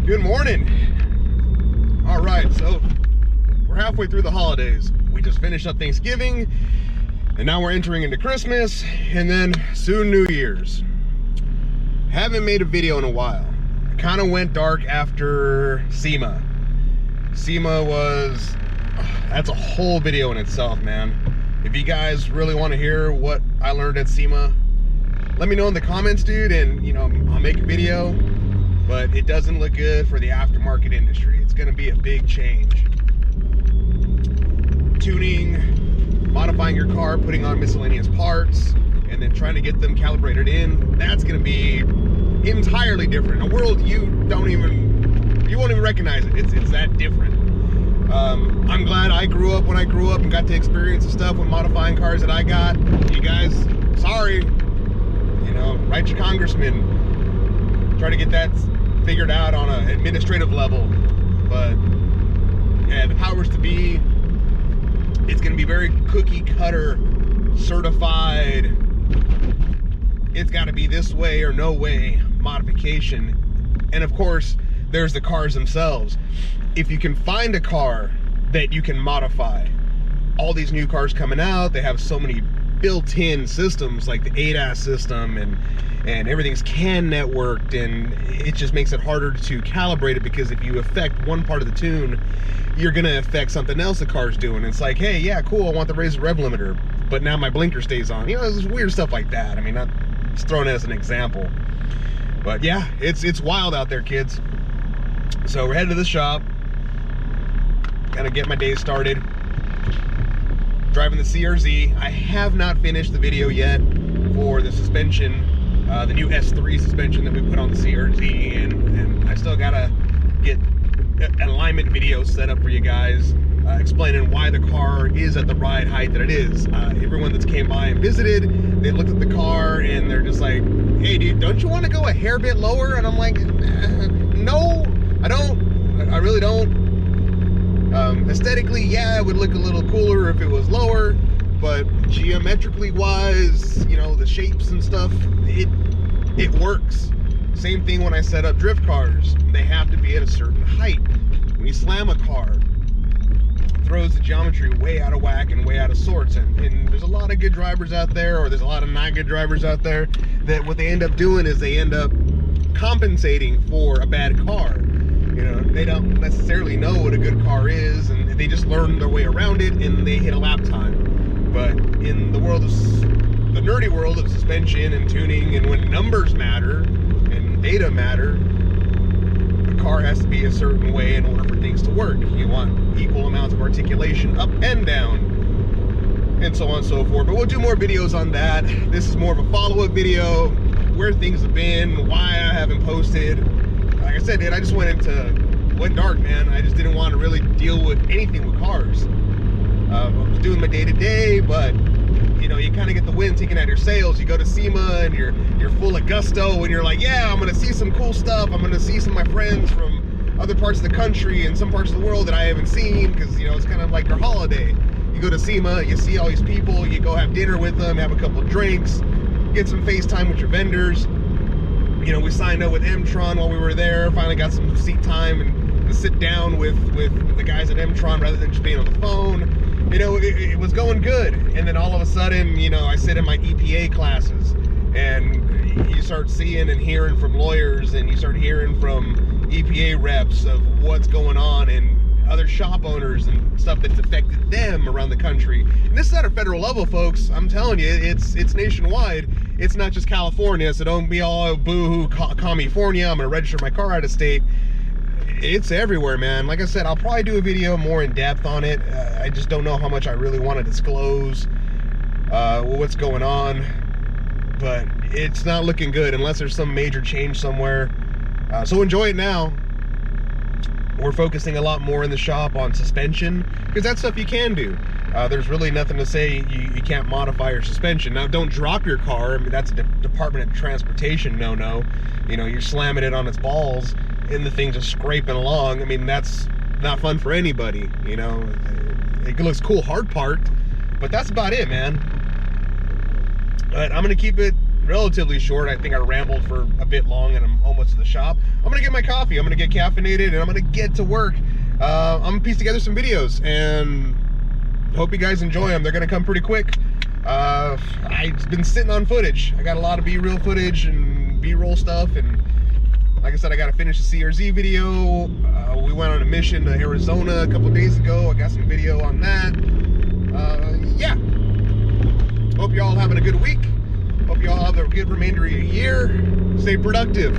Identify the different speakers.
Speaker 1: Good morning. All right, so we're halfway through the holidays. We just finished up Thanksgiving, and now we're entering into Christmas, and then soon New Year's. Haven't made a video in a while. It kind of went dark after SEMA. SEMA was, that's a whole video in itself, man. If you guys really want to hear what I learned at SEMA, let me know in the comments, dude, and I'll make a video. But it doesn't look good for the aftermarket industry. It's gonna be a big change. Tuning, modifying your car, putting on miscellaneous parts, and then trying to get them calibrated in, that's gonna be entirely different. A world you won't even recognize it. It's that different. I'm glad I grew up when I grew up and got to experience the stuff with modifying cars that I got. You guys, sorry, write your congressman, try to get that figured out on an administrative level. But yeah, the powers to be, it's going to be very cookie cutter certified. It's got to be this way or no way modification. And of course, there's the cars themselves. If you can find a car that you can modify, all these new cars coming out, they have so many built-in systems like the ADAS system, and everything's CAN networked, and it just makes it harder to calibrate it, because if you affect one part of the tune, you're gonna affect something else the car's doing. It's like, hey, yeah, cool, I want to raise the rev limiter, but now my blinker stays on. There's weird stuff like that. I mean, not just throwing it as an example, but yeah, it's wild out there, kids. So we're headed to the shop, kind of get my day started. Driving the CRZ. I have not finished the video yet for the suspension, the new S3 suspension that we put on the CRZ, and I still gotta get an alignment video set up for you guys, explaining why the car is at the ride height that it is. Everyone that's came by and visited, they looked at the car and they're just like, hey dude, don't you want to go a hair bit lower? And I'm like, no, I don't. I really don't. Aesthetically, yeah, it would look a little cooler if it was lower, but geometrically wise, the shapes and stuff, it works. Same thing when I set up drift cars. They have to be at a certain height. When you slam a car, it throws the geometry way out of whack and way out of sorts, and there's a lot of good drivers out there, or there's a lot of not good drivers out there, that what they end up doing is they end up compensating for a bad car. They don't necessarily know what a good car is, and they just learn their way around it, and they hit a lap time. But in the world of the nerdy world of suspension and tuning, and when numbers matter and data matter, a car has to be a certain way in order for things to work. You want equal amounts of articulation up and down, and so on and so forth. But we'll do more videos on that. This is more of a follow-up video, where things have been, why I haven't posted. Like I said, dude, I just went dark, man. I just didn't want to really deal with anything with cars. I was doing my day-to-day, but you kind of get the wind taken out of your sails. You go to SEMA and you're full of gusto, and you're like, yeah, I'm gonna see some cool stuff. I'm gonna see some of my friends from other parts of the country and some parts of the world that I haven't seen, because it's kind of like your holiday. You go to SEMA, you see all these people, you go have dinner with them, have a couple of drinks, get some FaceTime with your vendors. We signed up with Mtron while we were there, finally got some seat time and sit down with the guys at Mtron rather than just being on the phone. It was going good. And then all of a sudden, I sit in my EPA classes, and you start seeing and hearing from lawyers, and you start hearing from EPA reps of what's going on, and other shop owners and stuff that's affected them around the country. And this is at a federal level, folks. I'm telling you, it's nationwide. It's not just California, so don't be all boo-hoo California, I'm gonna register my car out of state. It's everywhere, man. Like I said, I'll probably do a video more in depth on it. I just don't know how much I really want to disclose what's going on, but it's not looking good unless there's some major change somewhere. So enjoy it now. We're focusing a lot more in the shop on suspension, because that's stuff you can do. There's really nothing to say you can't modify your suspension. Now, don't drop your car. I mean, that's a Department of Transportation no-no. You're slamming it on its balls and the thing's just scraping along. I mean, that's not fun for anybody. It looks cool hard parked, but that's about it, man. But I'm gonna keep it relatively short. I think I rambled for a bit long and I'm almost to the shop. I'm gonna get my coffee, I'm gonna get caffeinated, and I'm gonna get to work. I'm gonna piece together some videos and hope you guys enjoy them. They're gonna come pretty quick. I've been sitting on footage. I got a lot of B-reel footage and B-roll stuff, and like I said, I gotta finish the CRZ video. We went on a mission to Arizona a couple days ago. I got some video on that. Yeah. Hope y'all having a good week. Hope y'all have a good remainder of your year. Stay productive.